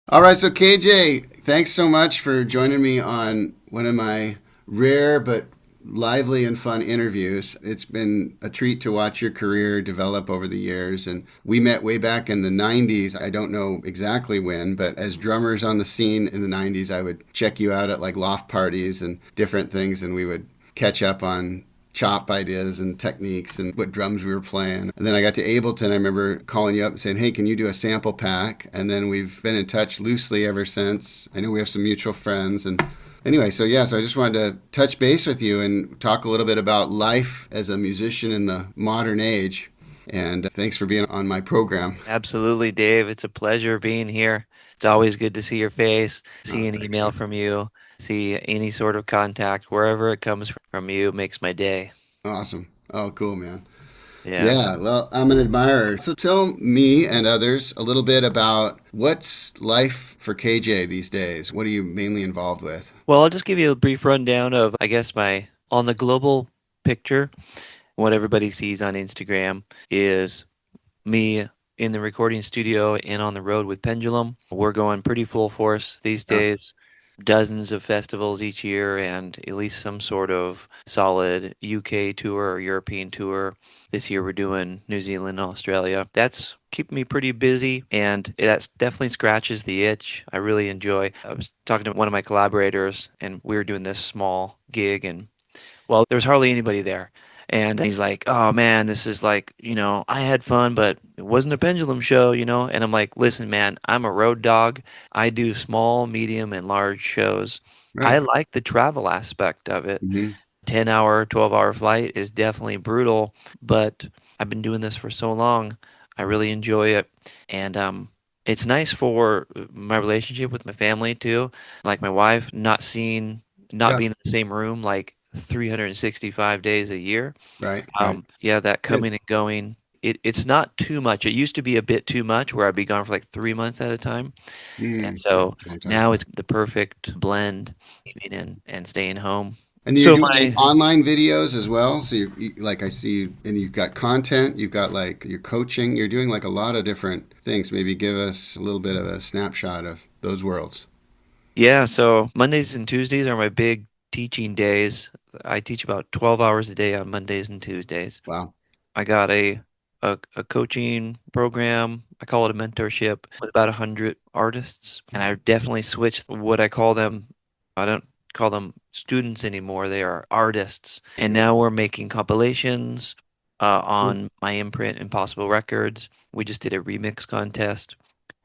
All right, so KJ, thanks so much for joining me on one of my rare but lively and fun interviews. It's been a treat to watch your career develop over the years. And we met way back in the 90s. I don't know exactly when, but as drummers on the scene in the 90s, I would check you out at like loft parties and different things, and we would catch up on chop ideas and techniques and what drums we were playing. And then I got to Ableton. I remember calling you up and saying, "Hey, can you do a sample pack?" And then we've been in touch loosely ever since. I know we have some mutual friends. And anyway, so I just wanted to touch base with you and talk a little bit about life as a musician in the modern age. And thanks for being on my program. Absolutely, Dave. It's a pleasure being here. It's always good to see your face, Oh, see an thanks, email man. from you, see any sort of contact, wherever it comes from you makes my day. Awesome. Oh, cool, man. Yeah. Yeah, well, I'm an admirer. So tell me and others a little bit about what's life for KJ these days. What are you mainly involved with? Well, I'll just give you a brief rundown of, I guess, my on the global picture, what everybody sees on Instagram is me in the recording studio and on the road with Pendulum. We're going pretty full force these Oh, days. Dozens of festivals each year and at least some sort of solid UK tour or European tour. This year we're doing New Zealand and Australia. That's keeping me pretty busy and that definitely scratches the itch. I really enjoy. I was talking to one of my collaborators and we were doing this small gig and well, there was hardly anybody there. And he's like, "Oh man, this is like, I had fun, but it wasn't a pendulum show." And I'm like, "Listen, man, I'm a road dog. I do small, medium, and large shows. I right. like the travel aspect of it. Hmm. 10-hour, 12-hour flight is definitely brutal, but I've been doing this for so long. I really enjoy it. And it's nice for my relationship with my family too. Like my wife, not Yeah, being in the same room like 365 days a year. right, right. Yeah, that Good. coming and going. It's not too much. It used to be a bit too much where I'd be gone for like 3 months at a time. And Yeah, so it's a long time. now it's the perfect blend, leaving and staying home. And you're So doing like my online videos as well. So like I see, and you've got content, you've got like your coaching, you're doing like a lot of different things. Maybe give us a little bit of a snapshot of those worlds. Yeah, so Mondays and Tuesdays are my big teaching days. I teach about 12 hours a day on Mondays and Tuesdays. Wow. I got a coaching program. I call it a mentorship with about 100 artists. And I definitely switched what I call them. I don't call them students anymore. They are artists. And now we're making compilations on my imprint, Impossible Records. We just did a remix contest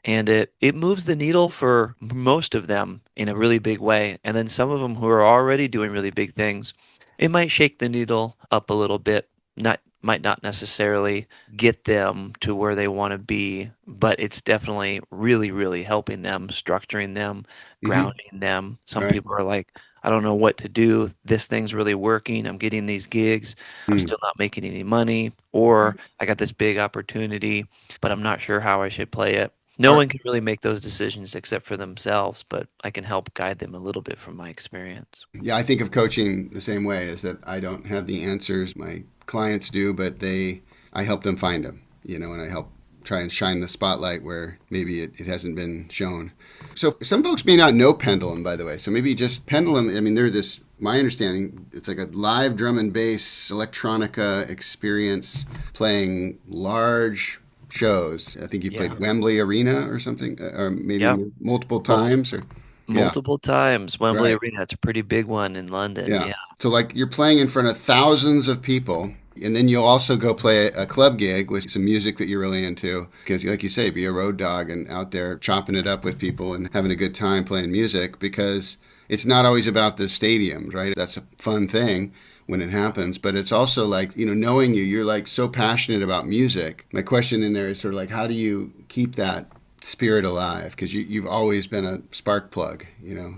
and it moves the needle for most of them in a really big way. And then some of them who are already doing really big things, it might shake the needle up a little bit. Not might not necessarily get them to where they want to be, but it's definitely really, really helping them, structuring them, Mm-hmm. grounding them. Some Right. people are like, I don't know what to do. This thing's really working. I'm getting these gigs. I'm Mm. still not making any money. Or I got this big opportunity, but I'm not sure how I should play it. No All right. one can really make those decisions except for themselves, but I can help guide them a little bit from my experience. Yeah, I think of coaching the same way, is that I don't have the answers. My clients do, but I help them find them, and I help try and shine the spotlight where maybe it hasn't been shown. So some folks may not know Pendulum, by the way. So maybe just Pendulum, I mean, they're this, my understanding, it's like a live drum and bass electronica experience playing large shows. I think you Yeah. played Wembley Arena or something, or Yeah. maybe multiple Mul- times, or yeah, Multiple times. Wembley right. Arena. It's a pretty big one in London. Yeah. Yeah. So like you're playing in front of thousands of people, and then you'll also go play a club gig with some music that you're really into, because like you say, be a road dog and out there chopping it up with people and having a good time playing music, because it's not always about the stadiums, right? That's a fun thing when it happens, but it's also like, knowing you're like so passionate about music. My question in there is sort of like, how do you keep that spirit alive? Because you've always been a spark plug,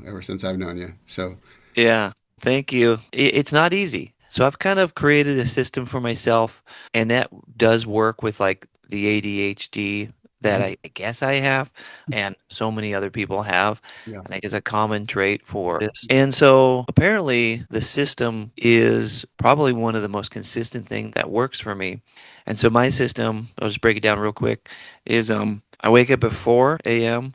ever since I've known you. So, Yeah. Thank you. It's not easy. So I've kind of created a system for myself, and that does work with like the ADHD that mhm. I guess I have, and so many other people have. Yeah. I think it's a common trait for this. And so apparently the system is probably one of the most consistent thing that works for me. And so my system, I'll just break it down real quick, is I wake up at 4 a.m.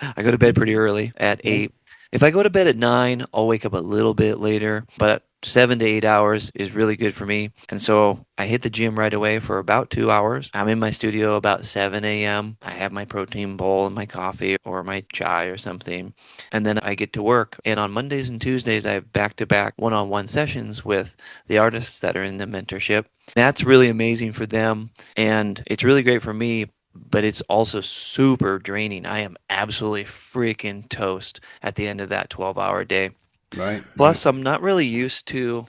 I go to bed pretty early at Okay. 8. If I go to bed at 9, I'll wake up a little bit later, but 7 to 8 hours is really good for me. And so I hit the gym right away for about 2 hours. I'm in my studio about 7 a.m. I have my protein bowl and my coffee or my chai or something. And then I get to work. And on Mondays and Tuesdays, I have back to back one on one sessions with the artists that are in the mentorship. That's really amazing for them. And it's really great for me, but it's also super draining. I am absolutely freaking toast at the end of that 12-hour day. Right. Right. Plus, I'm not really used to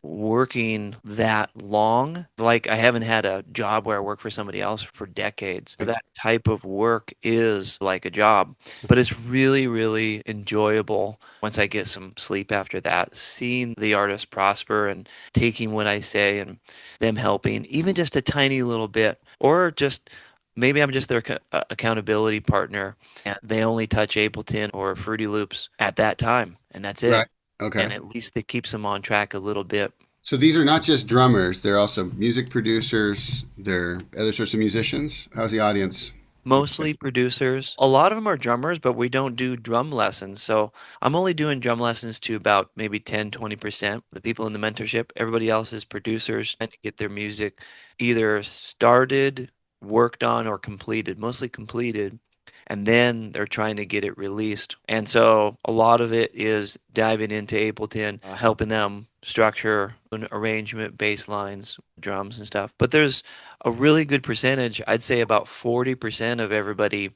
working that long. Like, I haven't had a job where I work for somebody else for decades. So Right. that type of work is like a job, but it's really, really enjoyable once I get some sleep after that, seeing the artist prosper and taking what I say and them helping, even just a tiny little bit, or just maybe I'm just their accountability partner and they only touch Ableton or Fruity Loops at that time, and that's it. Right. Okay. And at least it keeps them on track a little bit. So these are not just drummers; they're also music producers. They're other sorts of musicians. How's the audience? Mostly producers. A lot of them are drummers, but we don't do drum lessons. So I'm only doing drum lessons to about maybe 10, 20%. The people in the mentorship, everybody else is producers and to get their music either started, worked on, or completed, mostly completed. And then they're trying to get it released. And so a lot of it is diving into Ableton, helping them structure an arrangement, bass lines, drums, and stuff. But there's a really good percentage, I'd say about 40% of everybody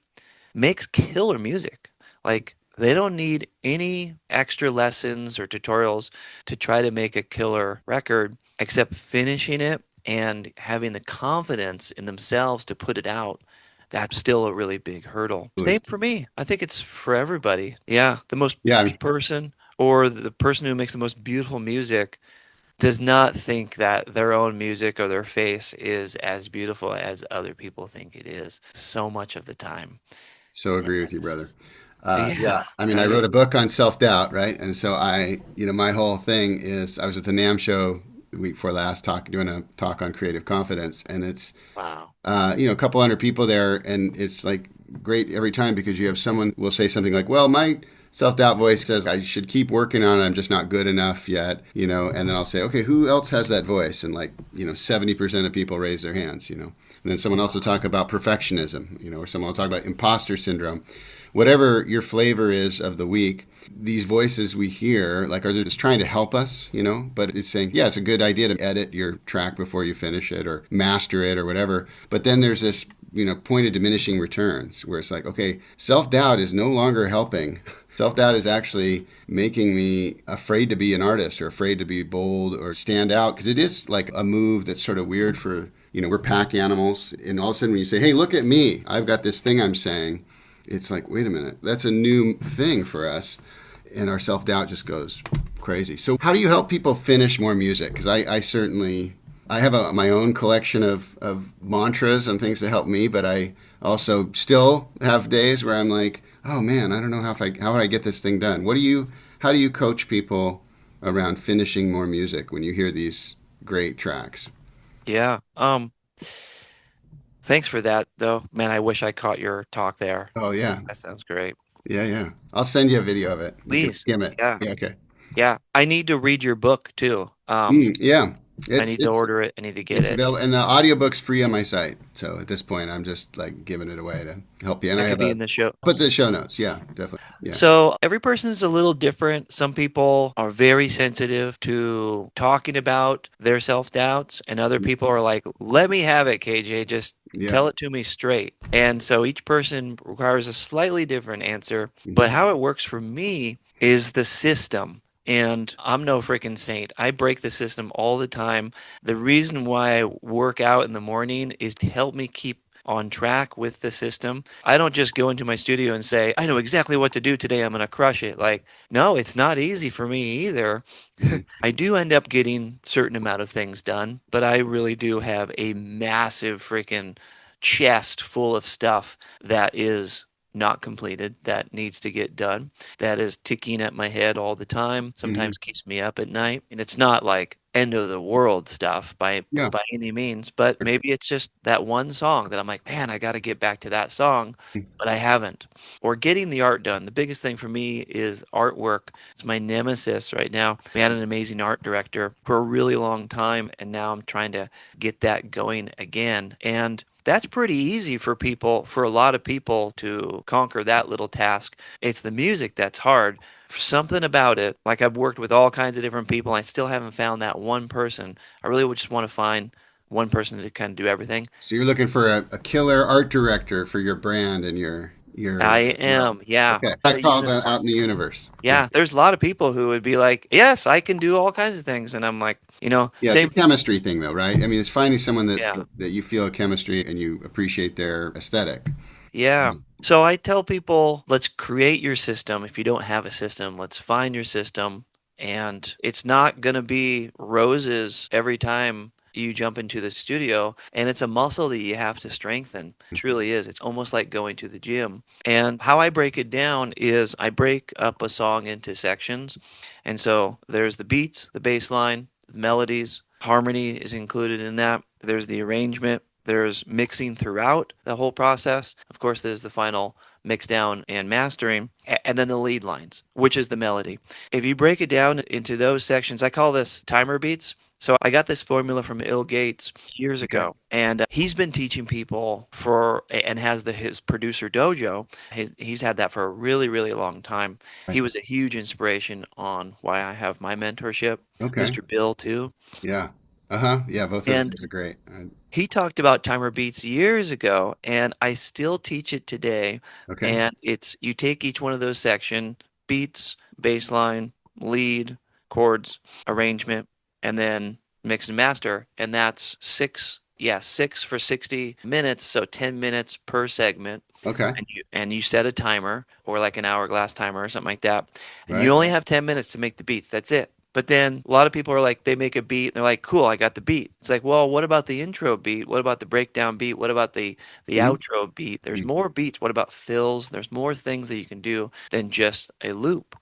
makes killer music. Like they don't need any extra lessons or tutorials to try to make a killer record, except finishing it and having the confidence in themselves to put it out. That's still a really big hurdle. Same for me. I think it's for everybody. Yeah, the most Yeah. person or the person who makes the most beautiful music does not think that their own music or their face is as beautiful as other people think it is so much of the time. So And agree with you, brother. that's, yeah, Yeah, I mean, I wrote right. a book on self doubt, right? And so my whole thing is I was at the NAM show the week before last, doing a talk on creative confidence, and it's Wow. a couple hundred people there, and it's like great every time because you have someone will say something like, "Well, my self doubt voice says I should keep working on it. I'm just not good enough yet," and then I'll say, "Okay, who else has that voice?" And 70% of people raise their hands, and then someone else will talk about perfectionism, or someone will talk about imposter syndrome. Whatever your flavor is of the week, these voices we hear, like, are they just trying to help us, But it's saying, yeah, it's a good idea to edit your track before you finish it or master it or whatever. But then there's this, point of diminishing returns where it's like, okay, self doubt is no longer helping. Self doubt is actually making me afraid to be an artist or afraid to be bold or stand out because it is like a move that's sort of weird for, we're pack animals. And all of a sudden when you say, hey, look at me, I've got this thing I'm saying, it's like, wait a minute, that's a new thing for us. And our self doubt just goes crazy. So, how do you help people finish more music? Because I certainly. I have my own collection of mantras and things to help me, but I also still have days where I'm like, oh man, I don't know how would I get this thing done. How do you coach people around finishing more music when you hear these great tracks? Yeah. Thanks for that though. Man, I wish I caught your talk there. Oh yeah, That sounds great. yeah, yeah. I'll send you a video of it. You can Please. skim it. Yeah. Yeah, okay. Yeah. I need to read your book too. Yeah, I it's need to it's order it. I need to get it's it. available, and the audiobook's free on my site. So at this point, I'm just like giving it away to help you. And I That could have be in the show. put the show notes. Yeah, definitely. Yeah. So every person is a little different. Some people are very sensitive to talking about their self-doubts, and other people are like, "Let me have it, KJ. Just Yeah. tell it to me straight." And so each person requires a slightly different answer. But Mhm. how it works for me is the system. And I'm no freaking saint. I break the system all the time. The reason why I work out in the morning is to help me keep on track with the system. I don't just go into my studio and say, I know exactly what to do today. I'm going to crush it. Like, no, it's not easy for me either. Mhm. I do end up getting certain amount of things done, but I really do have a massive freaking chest full of stuff that is not completed that needs to get done, that is ticking at my head all the time, Hmm. sometimes keeps me up at night. And it's not like end of the world stuff Yeah. by any means, but maybe it's just that one song that I'm like, man, I got to get back to that song, but I haven't. Or getting the art done. The biggest thing for me is artwork. It's my nemesis right now. We had an amazing art director for a really long time, and now I'm trying to get that going again. And that's pretty easy for people, for a lot of people to conquer that little task. It's the music that's hard. Something about it, like I've worked with all kinds of different people, I still haven't found that one person. I really would just want to find one person to kind of do everything. So you're looking for a killer art director for your brand and I your am, yeah. okay. A I call that unicorn. out in the universe. Yeah. Yeah, there's a lot of people who would be like, "Yes, I can do all kinds of things," and I'm like, Yeah, it's a same things. chemistry thing though, right? I mean, it's finding someone Yeah, that you feel a chemistry and you appreciate their aesthetic. yeah. Mm. So I tell people, let's create your system. If you don't have a system, let's find your system. And it's not going to be roses every time you jump into the studio. And it's a muscle that you have to strengthen. It truly is. It's almost like going to the gym. And how I break it down is I break up a song into sections. And so there's the beats, the bass line, the melodies, harmony is included in that. There's the arrangement. There's mixing throughout the whole process. Of course, there's the final mix down and mastering, and then the lead lines, which is the melody. If you break it down into those sections, I call this timer beats. So I got this formula from Ill Gates years Okay. ago, and he's been teaching people for and has his producer dojo. He's had that for a really, really long time. Right. He was a huge inspiration on why I have my mentorship. Okay. Mr. Bill too, Yeah. Uh-huh. Yeah, both those and guys are great. he talked about timer beats years ago, and I still teach it today. Okay. And it's you take each one of those section beats, bass line, lead, chords, arrangement, and then mix and master. And that's six for 60 minutes, so 10 minutes per segment. Okay. And you set a timer or like an hourglass timer or something like that. And you Right. only have 10 minutes to make the beats. That's it. But then a lot of people are like, they make a beat and they're like, cool, I got the beat. It's like, well, what about the intro beat? What about the breakdown beat? What about the Mhm. outro beat? There's Mhm. more beats. What about fills? There's more things that you can do than just a loop.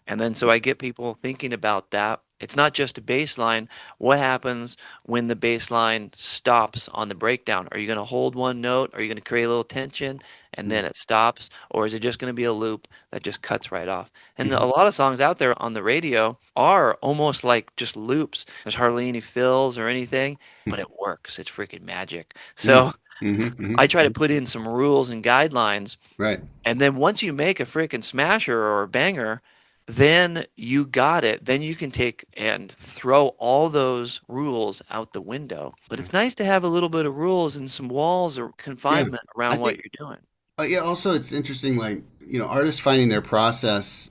And then so I get people thinking about that. It's not just a bass line. What happens when the bass line stops on the breakdown? Are you going to hold one note? Are you going to create a little tension and then it stops? Or is it just going to be a loop that just cuts right off? And a Mhm. lot of songs out there on the radio are almost like just loops. There's hardly any fills or anything, but it works. It's freaking magic. Mhm. So Mhm. Mhm. I try to Mhm. put in some rules and guidelines, Right. and then once you make a freaking smasher or a banger, then you got it. Then you can take and throw all those rules out the window. But it's nice to have a little bit of rules and some walls or Yeah. confinement I around what think you're doing. yeah, also it's interesting, like, artists finding their process,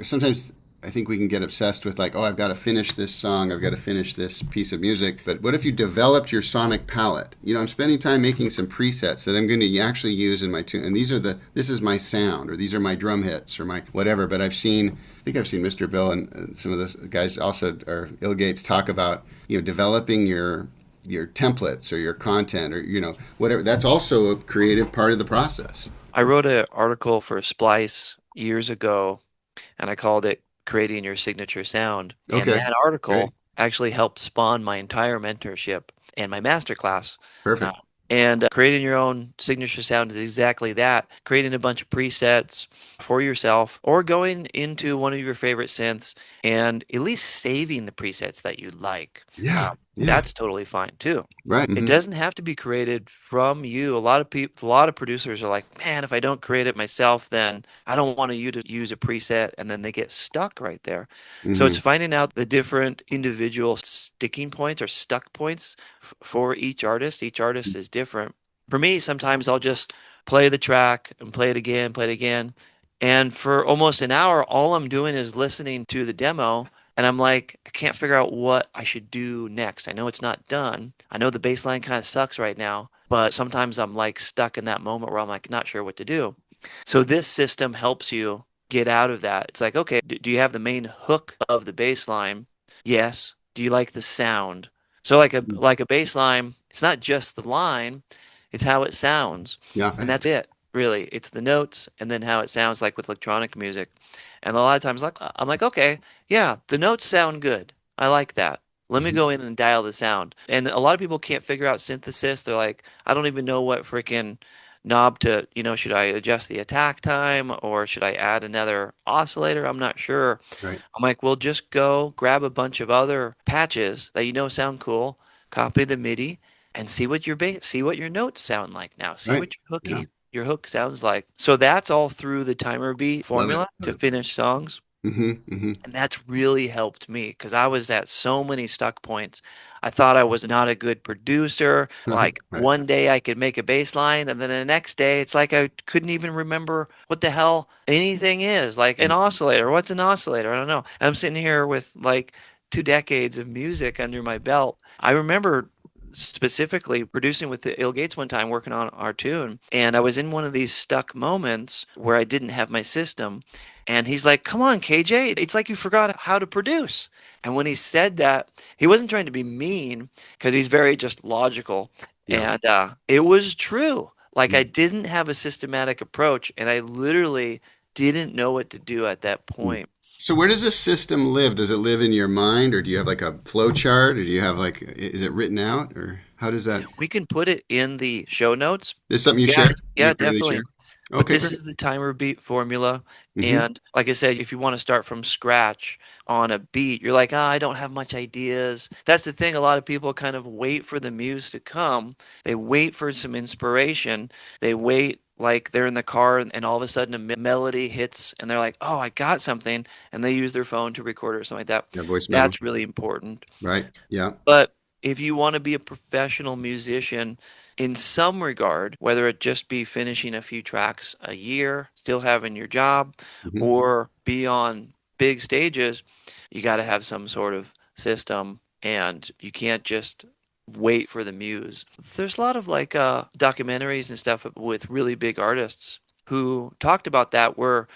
sometimes I think we can get obsessed with like, oh, I've got to finish this song, I've got to finish this piece of music. But what if you developed your sonic palette? I'm spending time making some presets that I'm going to actually use in my tune. And this is my sound, or these are my drum hits, or my whatever. But I think I've seen Mr. Bill and some of the guys also, or Ill Gates, talk about, developing your templates or your content or whatever. That's also a creative part of the process. I wrote an article for Splice years ago, and I called it Creating Your Signature Sound. And Okay, that great, article actually helped spawn my entire mentorship and my masterclass. Uh, perfect. and creating your own signature sound is exactly that. Creating a bunch of presets for yourself or going into one of your favorite synths and at least saving the presets that you like. Yeah, yeah, That's totally fine too. right. It Hmm. doesn't have to be created from you. A lot of people, a lot of producers are like, man, if I don't create it myself, then I don't want you to use a preset, and then they get stuck right there. So it's Hmm. finding out the different individual sticking points or stuck points for each artist. Each artist is different. For me, sometimes I'll just play the track and play it again. And for almost an hour, all I'm doing is listening to the demo. And I'm like, I can't figure out what I should do next. I know it's not done. I know the bass line kind of sucks right now, but sometimes I'm like stuck in that moment where I'm like not sure what to do. So this system helps you get out of that. It's like, okay, do you have the main hook of the bass line? Yes. Do you like the sound? So like a bass line, it's not just the line, it's how it sounds. Yeah, And that's it. really. It's the notes and then how it sounds like with electronic music. And a lot of times, like I'm like, okay, yeah, the notes sound good. I like that. Let me Hmm. go in and dial the sound. And a lot of people can't figure out synthesis. They're like, I don't even know what freaking knob to, should I adjust the attack time or should I add another oscillator? I'm not sure. Right. I'm like, well, just go grab a bunch of other patches that you know sound cool, copy the MIDI, and see what your notes sound like now. See Right. what Yeah. your hook sounds like. So that's all through the timer beat Love it. formula Love to it. finish songs. Hmm. Hmm. And that's really helped me because I was at so many stuck points. I thought I was not a good producer. Right. Like Right. one day I could make a bass line, and then the next day it's like I couldn't even remember what the hell anything is. Like an oscillator. What's an oscillator? I don't know. I'm sitting here with like 2 decades of music under my belt. I remember specifically producing with the Ill Gates one time working on our tune, and I was in one of these stuck moments where I didn't have my system. And he's like, "Come on, KJ, it's like you forgot how to produce." And when he said that, he wasn't trying to be mean because he's very just logical. Yeah. And it was true. Like I Mm. didn't have a systematic approach, and I literally didn't know what to do at that Mm. point. So where does this system live? Does it live in your mind, or do you have like a flow chart, or do you have like is it written out, or how does that? We can put it in the show notes. This is something you Yeah, share? You yeah, freely share? definitely. But Okay, this great. is the timer beat formula. Hmm. And like I said, if you want to start from scratch on a beat, you're like, I don't have much ideas. That's the thing. A lot of people kind of wait for the muse to come. They wait for some inspiration. They wait like they're in the car and all of a sudden a melody hits and they're like, oh, I got something. And they use their phone to record it or something like that. Yeah, voice memo. That's really important. Right. Yeah. But if you want to be a professional musician in some regard, whether it just be finishing a few tracks a year, still having your job, Hmm. or be on big stages, you got to have some sort of system and you can't just wait for the muse. There's a lot of like documentaries and stuff with really big artists who talked about that where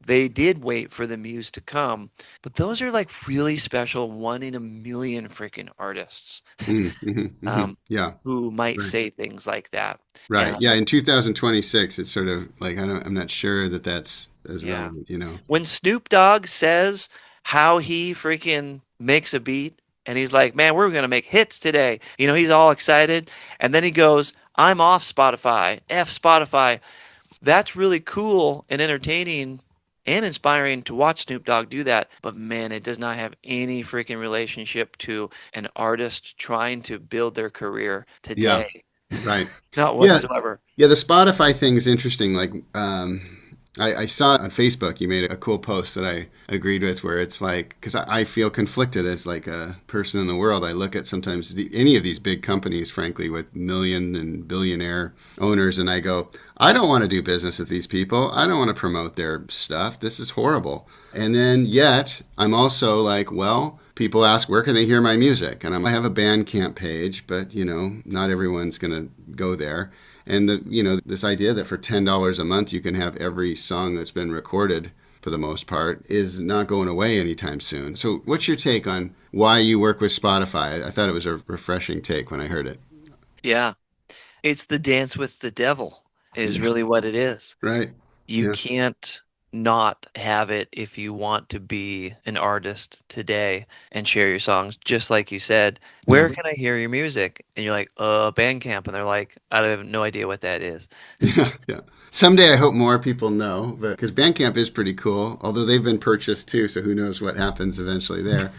they did wait for the muse to come, but those are like really special, one in a million freaking artists Mm-hmm. Hmm. um, Yeah. who might Right. say things like that. Right. And Yeah. In 2026, it's sort of like I'm not sure that that's as yeah, relevant. You know. when Snoop Dogg says how he freaking makes a beat, and he's like, "Man, we're gonna make hits today," he's all excited, and then he goes, "I'm off Spotify, F Spotify." That's really cool and entertaining and inspiring to watch Snoop Dogg do that. But man, it does not have any freaking relationship to an artist trying to build their career Yeah. today. Right. Not Yeah. whatsoever. Yeah. The Spotify thing is interesting. Like, I saw on Facebook you made a cool post that I agreed with, where it's like, because I feel conflicted as like a person in the world. I look at sometimes any of these big companies, frankly, with million and billionaire owners, and I go, I don't want to do business with these people. I don't want to promote their stuff. This is horrible. And then yet I'm also like, well, people ask where can they hear my music, and I have a Bandcamp page, but not everyone's going to go there. And this idea that for $10 a month you can have every song that's been recorded for the most part is not going away anytime soon. So what's your take on why you work with Spotify? I thought it was a refreshing take when I heard it. Yeah. It's the dance with the devil, is Yeah. really what it is. Right. You Yeah. can't not have it if you want to be an artist today and share your songs. Just like you said, Yeah. where can I hear your music? And you're like, Bandcamp. And they're like, I have no idea what that is. Yeah. Yeah. Someday I hope more people know, but because Bandcamp is pretty cool, although they've been purchased too, so who knows what happens eventually there.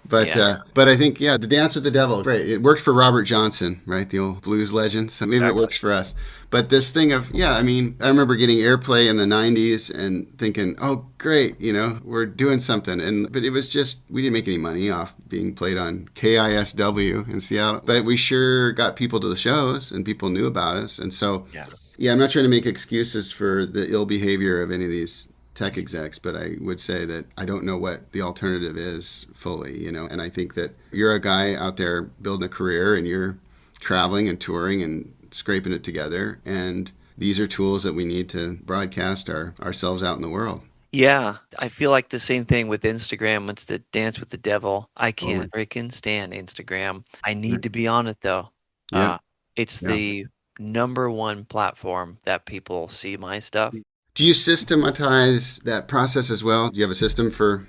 But Yeah, I think the Dance with the Devil, right? It worked for Robert Johnson, right? The old blues legend. So maybe it exactly. works for us. But this thing of I mean, I remember getting airplay in the '90s and thinking, oh great, we're doing something. But it was just we didn't make any money off being played on KISW in Seattle. But we sure got people to the shows and people knew about us. And so Yeah. yeah, I'm not trying to make excuses for the ill behavior of any of these tech execs, but I would say that I don't know what the alternative is fully. And I think that you're a guy out there building a career and you're traveling and touring and scraping it together. And these are tools that we need to broadcast ourselves out in the world. Yeah, I feel like the same thing with Instagram. It's the dance with the devil. I can't Totally. freaking stand Instagram. I Right. need to be on it though. Yeah. Uh, it's Yeah. the number one platform that people see my stuff. Do you systematize that process as well? Do you have a system for,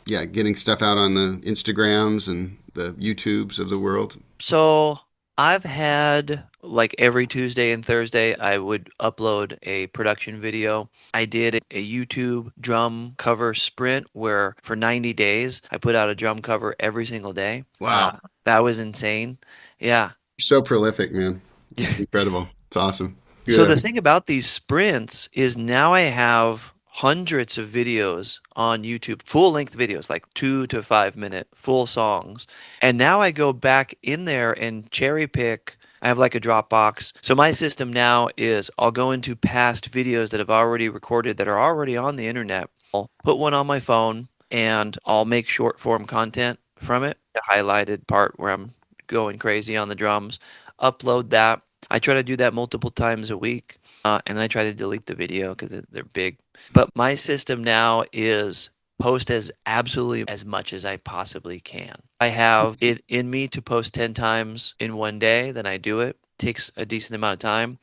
yeah, getting stuff out on the Instagrams and the YouTubes of the world? So I've had like every Tuesday and Thursday, I would upload a production video. I did a YouTube drum cover sprint where for 90 days, I put out a drum cover every single day. Wow. That was insane. Yeah. You're so prolific, man. It's incredible. It's awesome. So the Good. thing about these sprints is now I have hundreds of videos on YouTube, full length videos, like 2 to 5 minute full songs. And now I go back in there and cherry pick. I have like a Dropbox. So my system now is I'll go into past videos that I've already recorded that are already on the internet. I'll put one on my phone and I'll make short form content from it, the highlighted part where I'm going crazy on the drums, upload that. I try to do that multiple times a week, and I try to delete the video because they're big. But my system now is post as absolutely as much as I possibly can. I have it in me to post 10 times in one day, then I do it. Takes a decent amount of time.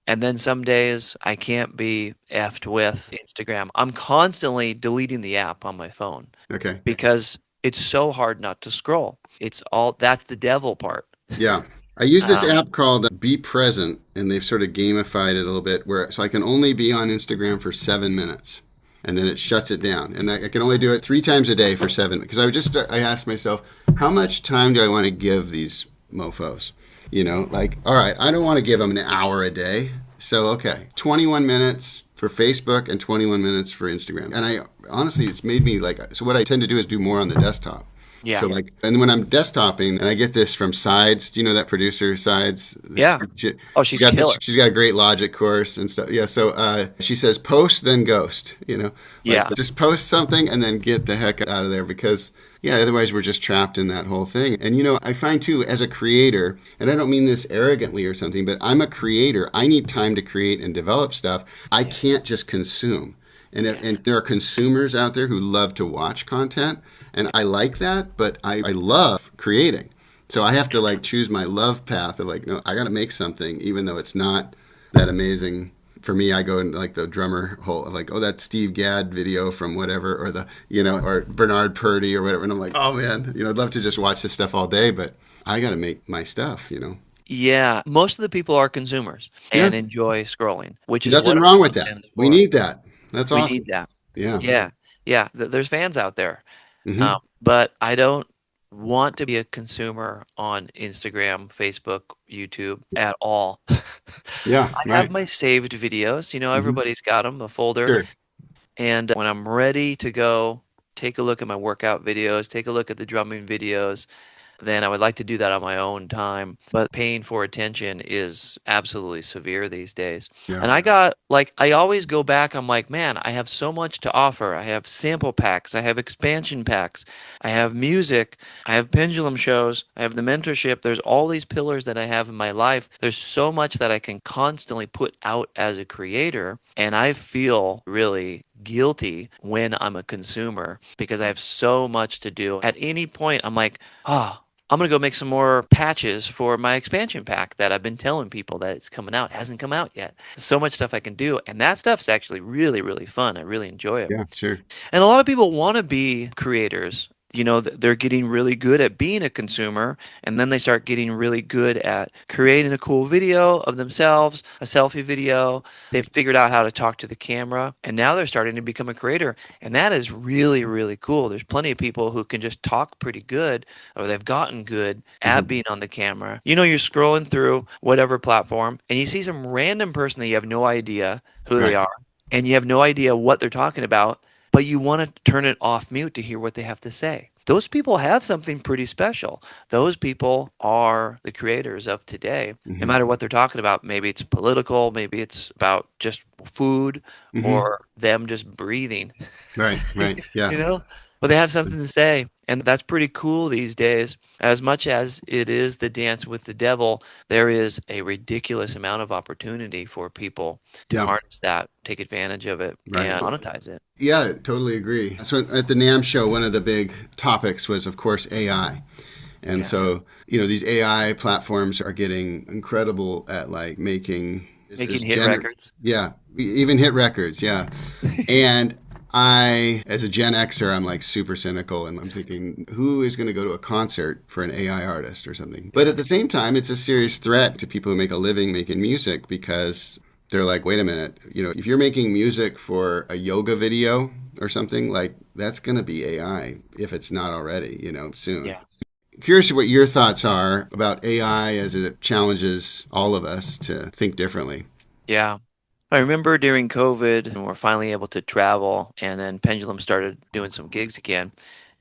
And then some days I can't be effed with Instagram. I'm constantly deleting the app on my phone Okay. because it's so hard not to scroll. It's all that's the devil part. Yeah. I use this Um, app called Be Present, and they've sort of gamified it a little bit where so I can only be on Instagram for 7 minutes. And then it shuts it down. And I can only do it 3 times a day for 7. Because I asked myself, how much time do I want to give these mofos? You know, like, all right, I don't want to give them an hour a day. So, okay, 21 minutes for Facebook and 21 minutes for Instagram. And I honestly, it's made me like, so what I tend to do is do more on the desktop. yeah. So like, and when I'm desktoping, and I get this from Sides. Do you know that producer Sides? Yeah. She, Oh, she she's got killer. she's got a great Logic course and stuff. Yeah. So she says post then ghost. You know, like Yeah. just post something and then get the heck out of there because yeah, otherwise we're just trapped in that whole thing. And you know, I find too as a creator, and I don't mean this arrogantly or something, but I'm a creator. I need time to create and develop stuff. I Yeah. can't just consume. Yeah. And there are consumers out there who love to watch content, and I like that, but I love creating. So I have to like choose my love path of like, no, I got to make something, even though it's not that amazing. For me, I go in like the drummer hole, like, oh, that Steve Gadd video from whatever, or the, you know, or Bernard Purdy or whatever. And I'm like, oh man, you know, I'd love to just watch this stuff all day, but I got to make my stuff, you know? Yeah. Most of the people are consumers Yeah. and enjoy scrolling, which is Nothing what wrong our with that. content is We for. need that. That's We need awesome. that. Yeah. Yeah. Yeah. There's fans out there. Hmm. But I don't want to be a consumer on Instagram, Facebook, YouTube at all. Yeah. I have Right. my saved videos. Hmm. Everybody's got them, a folder. Sure. And when I'm ready to go, take a look at my workout videos, take a look at the drumming videos, then I would like to do that on my own time. But paying for attention is absolutely severe these days. Yeah. And I got like, I always go back, I'm like, man, I have so much to offer. I have sample packs, I have expansion packs, I have music, I have pendulum shows, I have the mentorship. There's all these pillars that I have in my life. There's so much that I can constantly put out as a creator. And I feel really guilty when I'm a consumer because I have so much to do. At any point, I'm like, oh, I'm gonna go make some more patches for my expansion pack that I've been telling people that it's coming out. It hasn't come out yet. So much stuff I can do, and that stuff's actually really, really fun. I really enjoy it. Yeah. Sure. And a lot of people want to be creators. They're getting really good at being a consumer, and then they start getting really good at creating a cool video of themselves, a selfie video. They've figured out how to talk to the camera, and now they're starting to become a creator. And that is really, really cool. There's plenty of people who can just talk pretty good, or they've gotten good at Hmm. being on the camera. You're scrolling through whatever platform, and you see some random person that you have no idea who they Right. are, and you have no idea what they're talking about, but you want to turn it off mute to hear what they have to say. Those people have something pretty special. Those people are the creators of today, no Hmm. matter what they're talking about. Maybe it's political, maybe it's about just food Hmm. or them just breathing, Right. Right. Yeah. you know? But they have something to say. And that's pretty cool these days. As much as it is the dance with the devil, there is a ridiculous amount of opportunity for people to Yeah. harness that, take advantage of it, Right. and monetize it. Yeah. Totally agree. So at the NAM show, one of the big topics was, of course, AI. And Yeah. so, these AI platforms are getting incredible at like making this Making hit records. yeah, even hit records, yeah. And I, as a Gen Xer, I'm like super cynical, and I'm thinking, who is going to go to a concert for an AI artist or something? But Yeah. at the same time, it's a serious threat to people who make a living making music, because they're like, wait a minute, if you're making music for a yoga video or something, like that's going to be AI if it's not already, soon. Yeah. Curious what your thoughts are about AI as it challenges all of us to think differently. Yeah. I remember during COVID, and we're finally able to travel, and then Pendulum started doing some gigs again.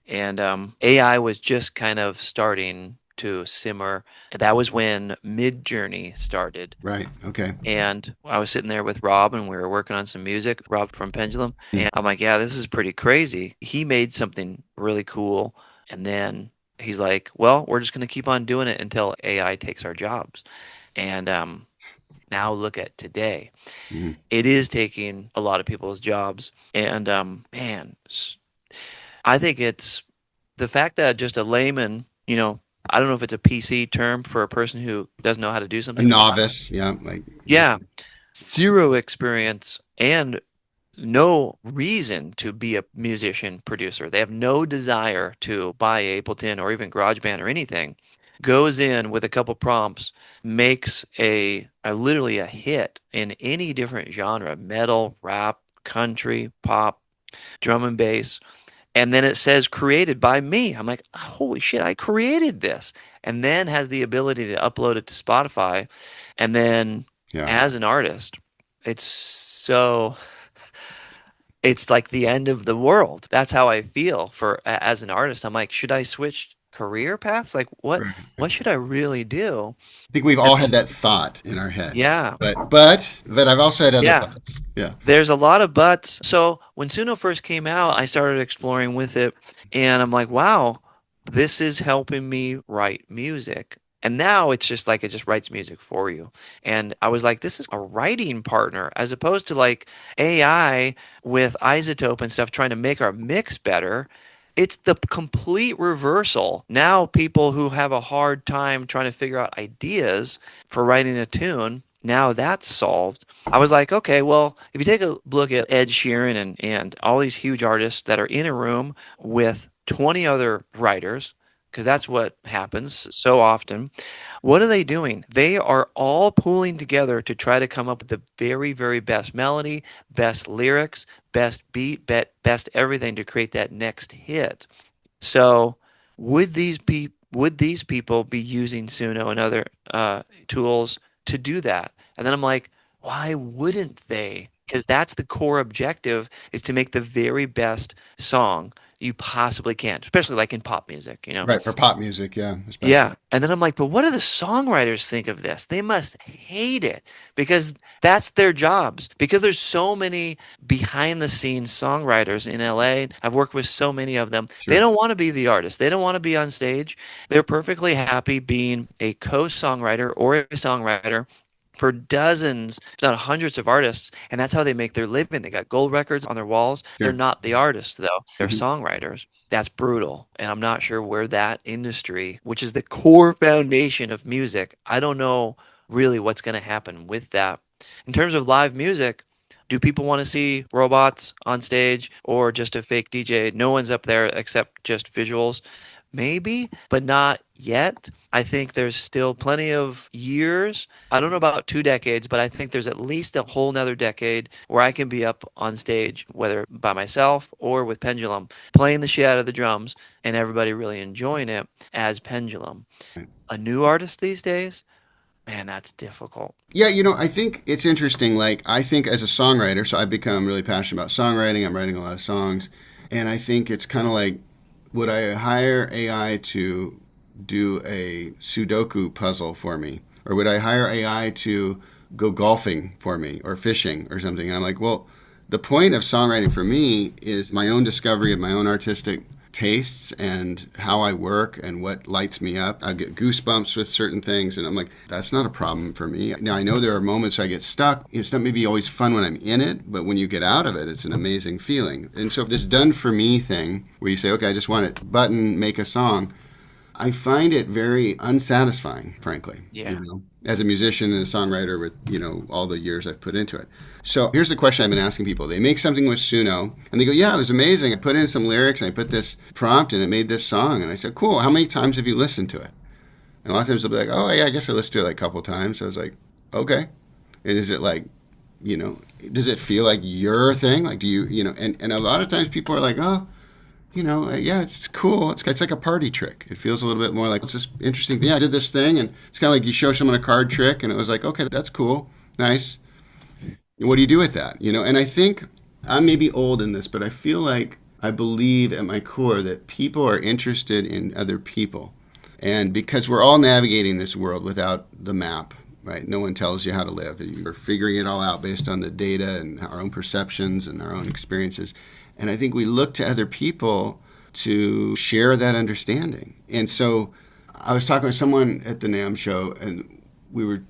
And AI was just kind of starting to simmer. That was when Mid Journey started. Right. Okay. And I was sitting there with Rob and we were working on some music, Rob from Pendulum. Hmm. And I'm like, yeah, this is pretty crazy. He made something really cool. And then he's like, well, we're just going to keep on doing it until AI takes our jobs. And now look at today. Hmm. It is taking a lot of people's jobs. And man, I think it's the fact that just a layman, I don't know if it's a PC term for a person who doesn't know how to do A something, but novice, yeah, like just yeah, zero experience and no reason to be a musician producer. They have no desire to buy Ableton or even GarageBand or anything. Goes in with a couple prompts, makes a literally a hit in any different genre, metal, rap, country, pop, drum and bass. And then it says created by me. I'm like, holy shit, I created this. And then has the ability to upload it to Spotify. And then yeah. as an artist, it's so it's like the end of the world. That's how I feel as an artist. I'm like, should I switch career paths? Like Right. what should I really do? I think we've And all had that thought in our head, yeah. but I've also had other Yeah. thoughts. Yeah. There's a lot of buts. So when Suno first came out, I started exploring with it, and I'm like, wow, this is helping me write music. And now it's just like it just writes music for you. And I was like, this is a writing partner as opposed to like AI with Isotope and stuff trying to make our mix better. It's the complete reversal. Now, people who have a hard time trying to figure out ideas for writing a tune, now that's solved. I was like, okay, well, if you take a look at Ed Sheeran and all these huge artists that are in a room with 20 other writers, because that's what happens so often, what are they doing? They are all pooling together to try to come up with the very, very best melody, best lyrics, best beat, best everything to create that next hit. So would these people be using Suno and other tools to do that? And then I'm like, why wouldn't they? Because that's the core objective is to make the very best song you possibly can, especially like in pop music. Right, for pop music, yeah, especially. Yeah. And then I'm like, but what do the songwriters think of this? They must hate it because that's their jobs. Because there's so many behind the scenes songwriters in LA. I've worked with so many of them. They Sure. don't want to be the artist. They don't want to be on stage. They're perfectly happy being a co-songwriter or a songwriter for dozens, if not hundreds of artists, and that's how they make their living. They got gold records on their walls. They're Sure. not the artists, though. They're Hmm. songwriters. That's brutal. And I'm not sure where that industry, which is the core foundation of music, I don't know really what's going to happen with that. In terms of live music, do people want to see robots on stage or just a fake DJ? No one's up there except just visuals. Maybe, but not yet. I think there's still plenty of years. I don't know about 2 decades, but I think there's at least a whole nother decade where I can be up on stage, whether by myself or with Pendulum, playing the shit out of the drums and everybody really enjoying it as Pendulum. A new artist these days, man, that's difficult. Yeah, I think it's interesting. Like, I think as a songwriter, so I've become really passionate about songwriting. I'm writing a lot of songs. And I think it's kind of like, would I hire AI to do a Sudoku puzzle for me? Or would I hire AI to go golfing for me or fishing or something? And I'm like, well, the point of songwriting for me is my own discovery of my own artistic tastes and how I work and what lights me up. I get goosebumps with certain things, and I'm like, that's not a problem for me. Now, I know there are moments I get stuck. It's not maybe always fun when I'm in it, but when you get out of it, it's an amazing feeling. And so, this done for me thing, where you say, okay, I just want it, button, make a song, I find it very unsatisfying, frankly, Yeah. as a musician and a songwriter with, all the years I've put into it. So here's the question I've been asking people. They make something with Suno and they go, yeah, it was amazing. I put in some lyrics and I put this prompt and it made this song. And I said, cool. How many times have you listened to it? And a lot of times they'll be like, oh, yeah, I guess I listened to it like a couple times. So I was like, okay. And is it like, you know, does it feel like your thing? Like, do you, and a lot of times people are like, oh, yeah, it's cool. It's like a party trick. It feels a little bit more like it's this interesting thing. Yeah, I did this thing, and it's kind of like you show someone a card trick, and it was like, okay, that's cool, nice. What do you do with that? And I think I may be old in this, but I feel like I believe at my core that people are interested in other people, and because we're all navigating this world without the map, right? No one tells you how to live. You're figuring it all out based on the data and our own perceptions and our own experiences. And I think we look to other people to share that understanding. And so I was talking with someone at the NAMM show, and we were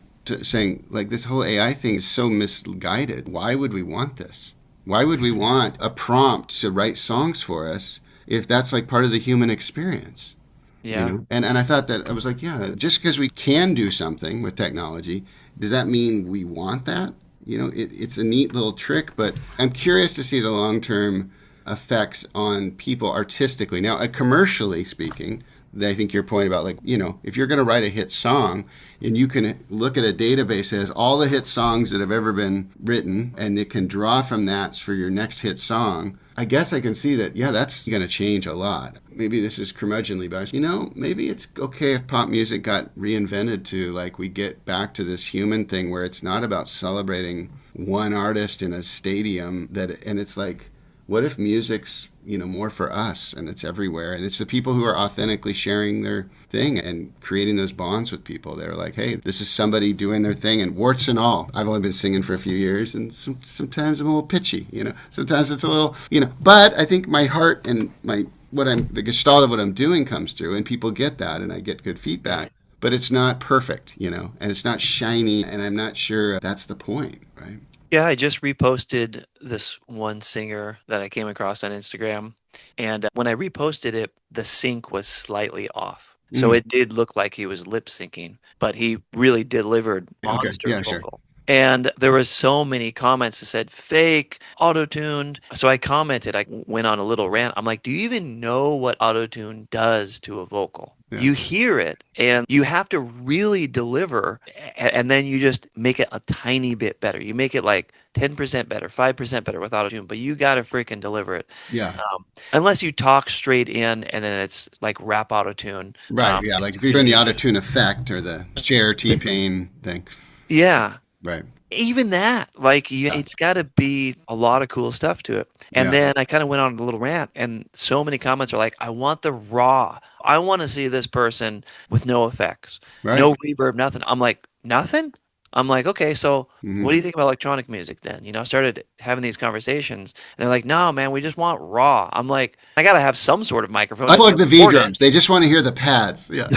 saying, like, this whole AI thing is so misguided. Why would we want this? Why would we want a prompt to write songs for us if that's like part of the human experience? Yeah. And I thought that I was like, yeah, just because we can do something with technology, does that mean we want that? It's a neat little trick, but I'm curious to see the long term effects on people artistically. Now, commercially speaking, I think your point about, like, if you're going to write a hit song and you can look at a database that has all the hit songs that have ever been written and it can draw from that for your next hit song, I guess I can see that, yeah, that's going to change a lot. Maybe this is curmudgeonly, but, maybe it's okay if pop music got reinvented to, like, we get back to this human thing where it's not about celebrating one artist in a stadium, and it's like, what if music's, more for us and it's everywhere and it's the people who are authentically sharing their thing and creating those bonds with people. They're like, hey, this is somebody doing their thing, and warts and all. I've only been singing for a few years, and sometimes I'm a little pitchy, sometimes it's a little, but I think my heart and the gestalt of what I'm doing comes through, and people get that, and I get good feedback. But it's not perfect, and it's not shiny, and I'm not sure that's the point, right? Yeah, I just reposted this one singer that I came across on Instagram. And when I reposted it, the sync was slightly off. So Mm. it did look like he was lip syncing, but he really delivered Okay, monster yeah, sure. vocal. And there was so many comments that said fake, auto-tuned. So I commented, I went on a little rant. I'm like, do you even know what auto-tune does to a vocal? Yeah, You hear it and you have to really deliver, and then you just make it a tiny bit better. You make it like 10% better, 5% better with auto-tune, but you got to freaking deliver it. yeah. Unless you talk straight in and then it's like rap auto-tune. Right, yeah. Like if you're Then doing the you auto tune effect or the share T just, Pain thing. yeah. Right. Even that, like, Yeah. it's got to be a lot of cool stuff to it. And Yeah. then I kind of went on a little rant, and so many comments are like, I want the raw. I want to see this person with no effects, Right. no reverb, nothing. I'm like, nothing? I'm like, okay, so what Hmm. do you think about electronic music then? I started having these conversations, and they're like, no, man, we just want raw. I'm like, I got to have some sort of microphone to Unplug the V record it. drums. They just want to hear the pads. Yeah.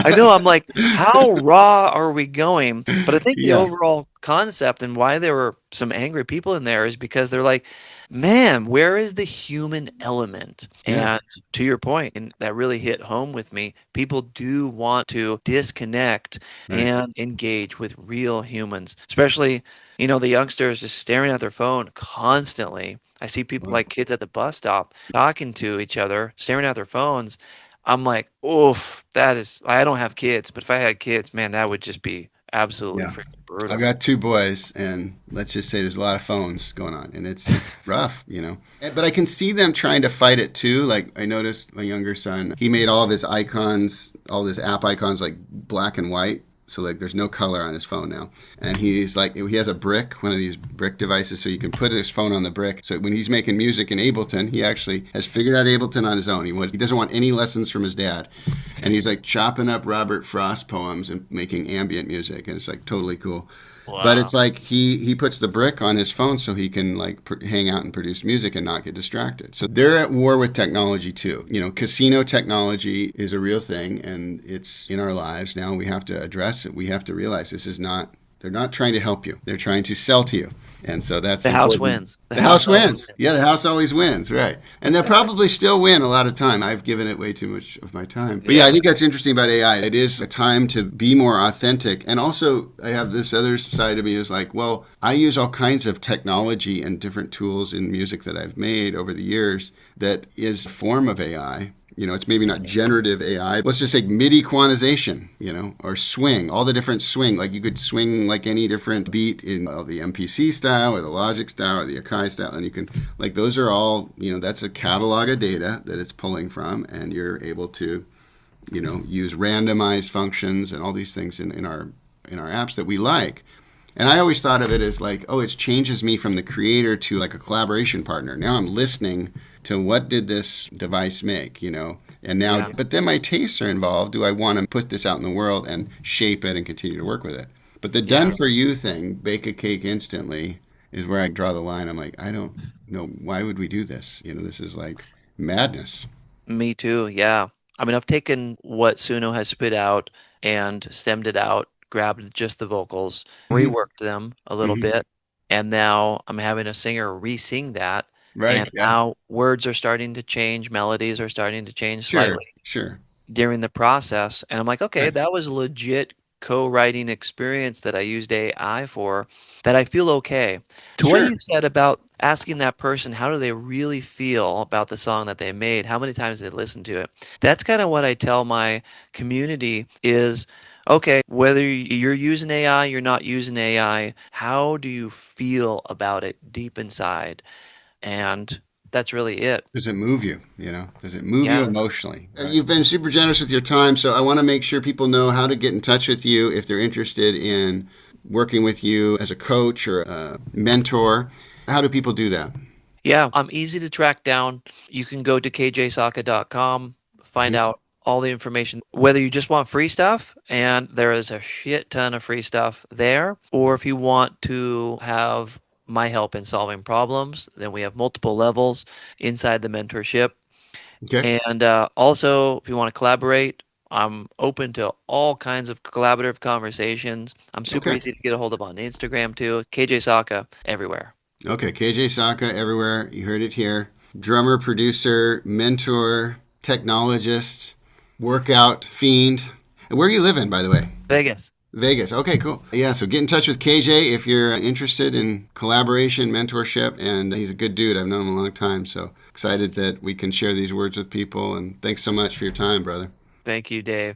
I know. I'm like, how raw are we going? But I think the Yeah. overall concept and why there were some angry people in there is because they're like, man, where is the human element? Yeah. And to your point, and that really hit home with me, people do want to disconnect Right. and engage with real humans, especially, the youngsters just staring at their phone constantly. I see people Wow. like kids at the bus stop talking to each other, staring at their phones. I'm like, oof, I don't have kids, but if I had kids, man, that would just be absolutely Yeah. freaking I've brutal. got two boys, and let's just say there's a lot of phones going on, and it's rough, But I can see them trying to fight it too. Like I noticed my younger son, he made all of his icons, all his app icons, like black and white. So like there's no color on his phone now, and he's like he has a brick, one of these brick devices, so you can put his phone on the brick. So when he's making music in Ableton, he actually has figured out Ableton on his own. He doesn't want any lessons from his dad, and he's like chopping up Robert Frost poems and making ambient music, and it's like totally cool. But Wow. it's like he puts the brick on his phone so he can like hang out and produce music and not get distracted. So they're at war with technology too. Casino technology is a real thing and it's in our lives now. We have to address it. We have to realize this is not. They're not trying to help you. They're trying to sell to you. And so that's The house important. wins. The The house house always wins. Yeah, wins. the house always wins, right? And they'll probably still win a lot of time. I've given it way too much of my time. But yeah, I Yeah. think that's interesting about AI. It is a time to be more authentic. And also, I have this other side of me is like, well, I use all kinds of technology and different tools in music that I've made over the years that is a form of AI. It's maybe not generative AI. Let's just say MIDI quantization, or swing, all the different swing. Like you could swing like any different beat in the MPC style or the Logic style or the Akai style. And you can, like, those are all, that's a catalog of data that it's pulling from. And you're able to, use randomized functions and all these things in our apps that we like. And I always thought of it as like, oh, it changes me from the creator to like a collaboration partner. Now I'm listening to what did this device make, and now, Yeah. but then my tastes are involved. Do I want to put this out in the world and shape it and continue to work with it? But the done Yeah. for you thing, bake a cake instantly, is where I draw the line. I'm like, I don't know. Why would we do this? This is like madness. Me too. Yeah. I mean, I've taken what Suno has spit out and stemmed it out, grabbed just the vocals, Hmm. reworked them a little Hmm. bit, and now I'm having a singer re-sing that. Right. And Yeah. now words are starting to change, melodies are starting to change Sure. slightly Sure. during the process. And I'm like, okay, Right. that was a legit co-writing experience that I used AI for, that I feel okay. To what Sure. you said about asking that person, how do they really feel about the song that they made? How many times they listened to it? That's kind of what I tell my community is, okay, whether you're using AI, you're not using AI, how do you feel about it deep inside? And that's really it. Does it move you? Does it move you Yeah. emotionally? You've been super generous with your time, so I want to make sure people know how to get in touch with you if they're interested in working with you as a coach or a mentor. How do people do that? Yeah, I'm easy to track down. You can go to kjsawka.com, find Mhm. out all the information, whether you just want free stuff, and there is a shit ton of free stuff there, or if you want to have my help in solving problems, then we have multiple levels inside the mentorship. Okay. And also, if you want to collaborate, I'm open to all kinds of collaborative conversations. I'm super Okay. easy to get a hold of on Instagram too. KJ Sawka everywhere. Okay. KJ Sawka everywhere. You heard it here. Drummer, producer, mentor, technologist, workout fiend. And where are you living, by the way? Vegas. Vegas. Okay, cool. Yeah, so get in touch with KJ if you're interested in collaboration, mentorship, and he's a good dude. I've known him a long time, so excited that we can share these words with people. And thanks so much for your time, brother. Thank you, Dave.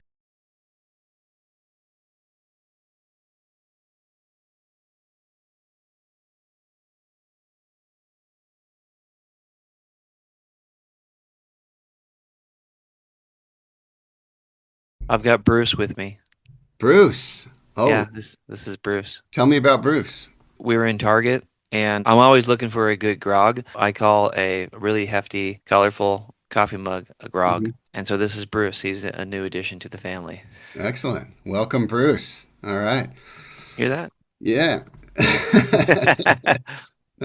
I've got Bruce with me. Bruce. Oh, Yeah, this is Bruce. tell me about Bruce. We were in Target, and I'm always looking for a good grog. I call a really hefty, colorful coffee mug a grog. Mhm. And so this is Bruce. He's a new addition to the family. Excellent. Welcome, Bruce. All right. Hear that? Yeah.